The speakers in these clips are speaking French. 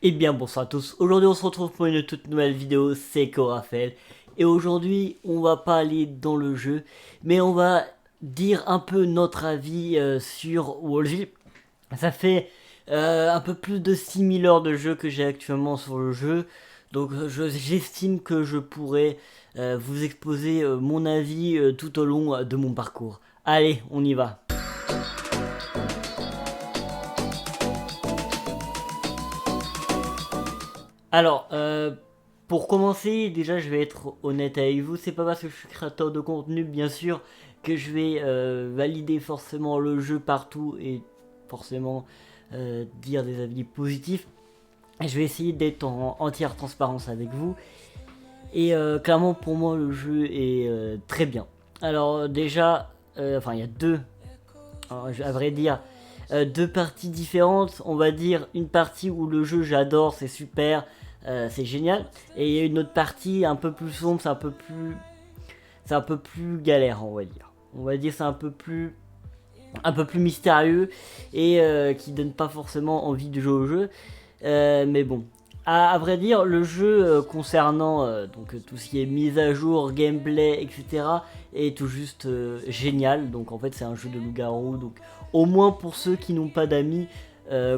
Eh bien bonsoir à tous, aujourd'hui on se retrouve pour une toute nouvelle vidéo, c'est Coraphael. Et aujourd'hui on va pas aller dans le jeu, mais on va dire un peu notre avis sur Wall-E. Ça fait un peu plus de 6000 heures de jeu que j'ai actuellement sur le jeu. Donc j'estime que je pourrais vous exposer mon avis tout au long de mon parcours. Allez, on y va. Alors, pour commencer, déjà, je vais être honnête avec vous. C'est pas parce que je suis créateur de contenu, bien sûr, que je vais valider forcément le jeu partout et forcément dire des avis positifs. Je vais essayer d'être en entière transparence avec vous. Et clairement, pour moi, le jeu est très bien. Alors, déjà, enfin, il y a deux, à vrai dire, deux parties différentes. On va dire une partie où le jeu, j'adore, c'est super. C'est génial. Et il y a une autre partie un peu plus sombre, c'est un peu plus galère, on va dire. On va dire c'est un peu plus mystérieux et qui donne pas forcément envie de jouer au jeu. Mais bon, à vrai dire, le jeu concernant donc tout ce qui est mise à jour, gameplay, etc. est tout juste génial. Donc en fait, c'est un jeu de loup-garou. Donc au moins pour ceux qui n'ont pas d'amis.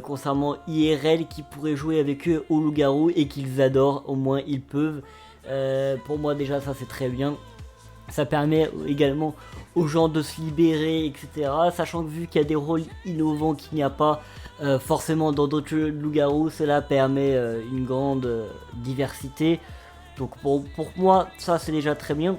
Concernant IRL qui pourraient jouer avec eux au loup-garou et qu'ils adorent, au moins ils peuvent. Pour moi déjà ça c'est très bien. Ça permet également aux gens de se libérer, etc. Sachant que vu qu'il y a des rôles innovants qu'il n'y a pas forcément dans d'autres jeux de loup-garou, cela permet une grande diversité. Donc pour moi ça c'est déjà très bien.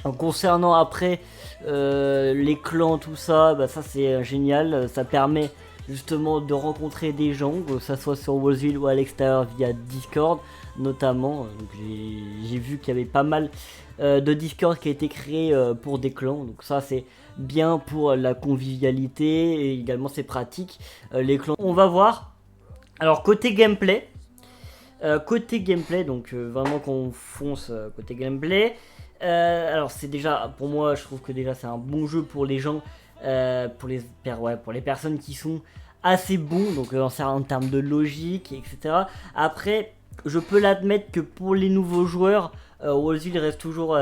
En concernant après les clans, tout ça, bah ça c'est génial. Ça permet justement de rencontrer des gens, que ça soit sur Wallsville ou à l'extérieur via Discord notamment. Donc j'ai vu qu'il y avait pas mal de Discord qui a été créé pour des clans. Donc ça c'est bien pour la convivialité et également c'est pratique. Les clans, on va voir. Alors côté gameplay, donc vraiment qu'on fonce côté gameplay. Alors c'est déjà, pour moi, je trouve que déjà c'est un bon jeu pour les gens, pour les personnes qui sont assez bons, donc en termes de logique, etc. Après, je peux l'admettre que pour les nouveaux joueurs, Wallsville reste toujours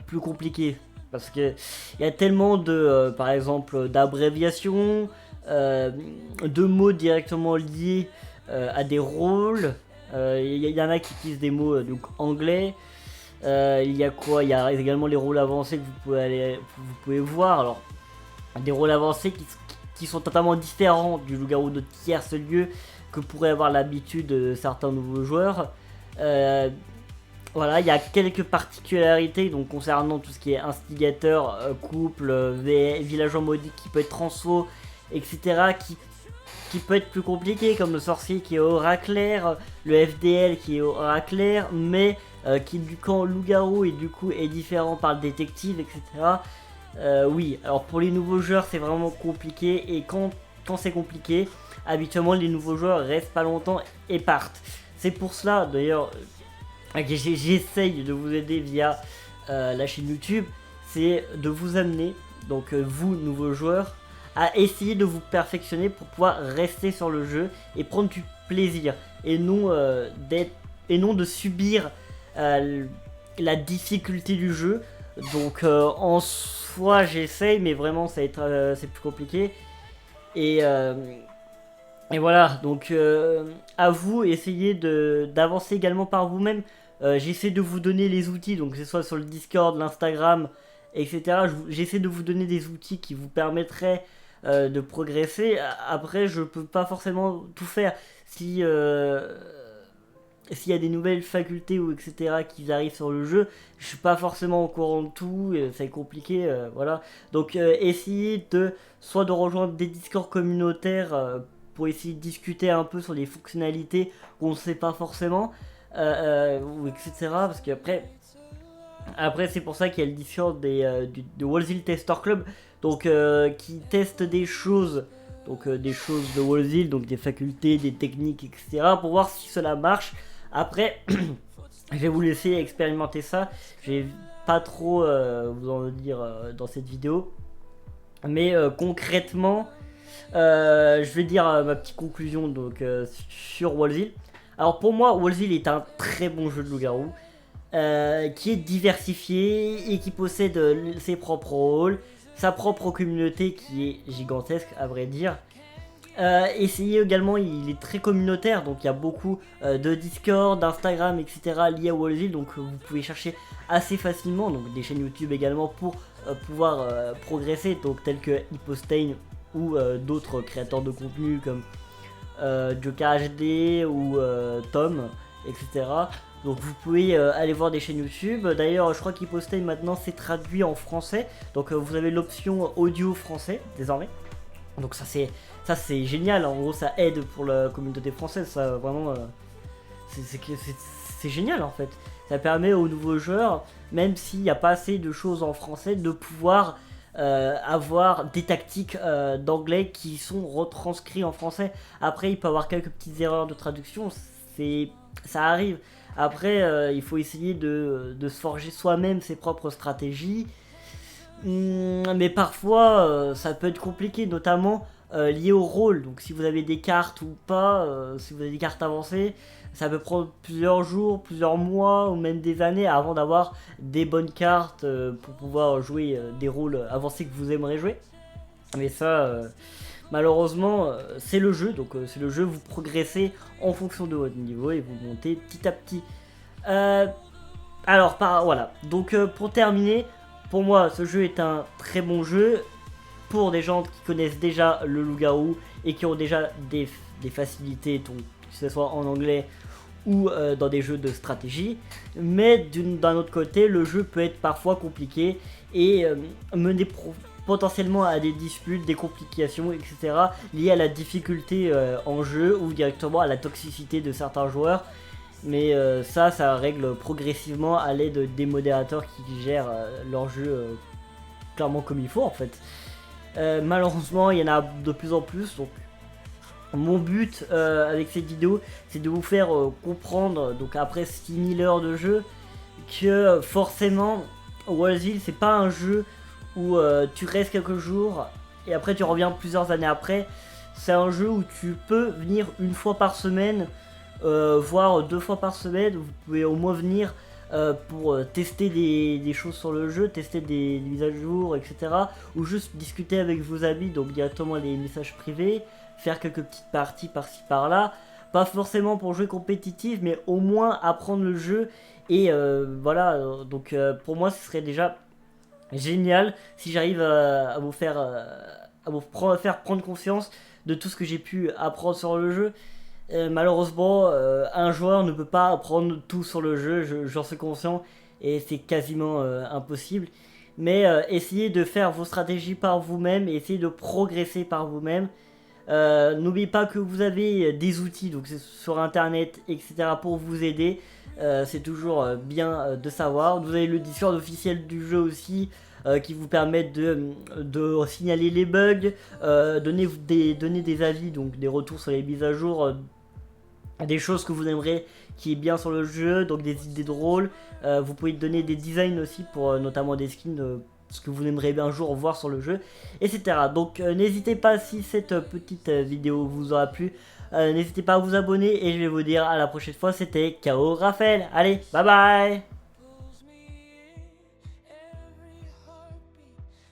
plus compliqué. Parce que il y a tellement de, par exemple, d'abréviations, de mots directement liés à des rôles. Il y en a qui utilisent des mots donc anglais. Il y a quoi? Il y a également les rôles avancés que vous pouvez voir. Alors, des rôles avancés qui sont totalement différents du loup-garou de tierce lieu que pourraient avoir l'habitude certains nouveaux joueurs. Voilà, il y a quelques particularités donc concernant tout ce qui est instigateur, couple, villageois maudit qui peut être transfo, etc. Qui peut être plus compliqué, comme le sorcier qui est oraclaire, le FDL qui est oraclaire, mais qui du camp loup-garou et du coup est différent par le détective, etc. Oui, alors pour les nouveaux joueurs c'est vraiment compliqué, et quand c'est compliqué, habituellement les nouveaux joueurs restent pas longtemps et partent. C'est pour cela d'ailleurs que j'essaye de vous aider via la chaîne YouTube, c'est de vous amener, donc vous nouveaux joueurs, à essayer de vous perfectionner pour pouvoir rester sur le jeu et prendre du plaisir et non, et non de subir la difficulté du jeu. Donc en soi j'essaye, mais vraiment ça va être c'est plus compliqué. Et, euh, et voilà, donc à vous, essayez d'avancer également par vous-même. J'essaie de vous donner les outils, donc que ce soit sur le Discord, l'Instagram, etc. J'essaie de vous donner des outils qui vous permettraient de progresser. Après, je peux pas forcément tout faire. Si s'il y a des nouvelles facultés ou etc. qui arrivent sur le jeu, je suis pas forcément au courant de tout, c'est compliqué, voilà. Donc essayez soit de rejoindre des Discord communautaires pour essayer de discuter un peu sur les fonctionnalités qu'on ne sait pas forcément, ou etc. Parce qu'après, c'est pour ça qu'il y a le Discord de Wallsville Tester Club, donc qui teste des choses, donc des choses de Wallsville, donc des facultés, des techniques, etc. pour voir si cela marche. Après, je vais vous laisser expérimenter ça. Je vais pas trop vous en dire dans cette vidéo, mais concrètement, je vais dire ma petite conclusion donc sur Wallsville. Alors pour moi, Wallsville est un très bon jeu de loup-garou, qui est diversifié et qui possède ses propres rôles, sa propre communauté qui est gigantesque à vrai dire. Essayez également, il est très communautaire, donc il y a beaucoup de Discord, d'Instagram, etc. liés à Wallsville, donc vous pouvez chercher assez facilement, donc des chaînes YouTube également pour pouvoir progresser, donc tels que Hypostain ou d'autres créateurs de contenu comme Joker HD ou Tom, etc. Donc vous pouvez aller voir des chaînes YouTube. D'ailleurs, je crois qu'Hypostain maintenant c'est traduit en français, donc vous avez l'option audio français désormais. Donc ça c'est génial, en gros ça aide pour la communauté française, ça vraiment c'est génial en fait. Ça permet aux nouveaux joueurs, même s'il n'y a pas assez de choses en français, de pouvoir avoir des tactiques d'anglais qui sont retranscrits en français. Après il peut y avoir quelques petites erreurs de traduction, ça arrive. Après il faut essayer de se forger soi-même ses propres stratégies. Mais parfois ça peut être compliqué, notamment lié au rôle. Donc si vous avez des cartes ou pas, si vous avez des cartes avancées, ça peut prendre plusieurs jours, plusieurs mois ou même des années avant d'avoir des bonnes cartes pour pouvoir jouer des rôles avancés que vous aimeriez jouer. Mais ça, malheureusement, c'est le jeu. Donc c'est le jeu, vous progressez en fonction de votre niveau et vous montez petit à petit. Alors voilà. Donc pour terminer, pour moi, ce jeu est un très bon jeu pour des gens qui connaissent déjà le loup-garou et qui ont déjà des facilités, que ce soit en anglais ou dans des jeux de stratégie. Mais d'un autre côté, le jeu peut être parfois compliqué et mener potentiellement à des disputes, des complications, etc. liées à la difficulté en jeu ou directement à la toxicité de certains joueurs. Mais ça règle progressivement à l'aide des modérateurs qui gèrent leur jeu clairement comme il faut en fait. Malheureusement il y en a de plus en plus, donc mon but avec cette vidéo c'est de vous faire comprendre, donc après 6000 heures de jeu, que forcément Wallsville c'est pas un jeu où tu restes quelques jours et après tu reviens plusieurs années après. C'est un jeu où tu peux venir une fois par semaine, voire 2 fois par semaine. Vous pouvez au moins venir pour tester des choses sur le jeu, tester des mises à jour, etc. Ou juste discuter avec vos amis, donc directement les messages privés, faire quelques petites parties par-ci par-là. Pas forcément pour jouer compétitif, mais au moins apprendre le jeu. Et voilà, donc pour moi ce serait déjà génial si j'arrive à vous faire prendre conscience de tout ce que j'ai pu apprendre sur le jeu. Malheureusement, un joueur ne peut pas apprendre tout sur le jeu, j'en suis conscient, et c'est quasiment impossible. Mais essayez de faire vos stratégies par vous-même, et essayez de progresser par vous-même. N'oubliez pas que vous avez des outils, donc sur internet, etc. pour vous aider. C'est toujours bien de savoir. Vous avez le Discord officiel du jeu aussi, qui vous permettent de signaler les bugs, donner des avis, donc des retours sur les mises à jour, des choses que vous aimeriez qui est bien sur le jeu, donc des idées de rôle. Vous pouvez donner des designs aussi pour notamment des skins, ce que vous aimeriez bien un jour voir sur le jeu, etc. Donc n'hésitez pas, si cette petite vidéo vous aura plu, n'hésitez pas à vous abonner et je vais vous dire à la prochaine fois. C'était KO Raphaël, allez bye bye.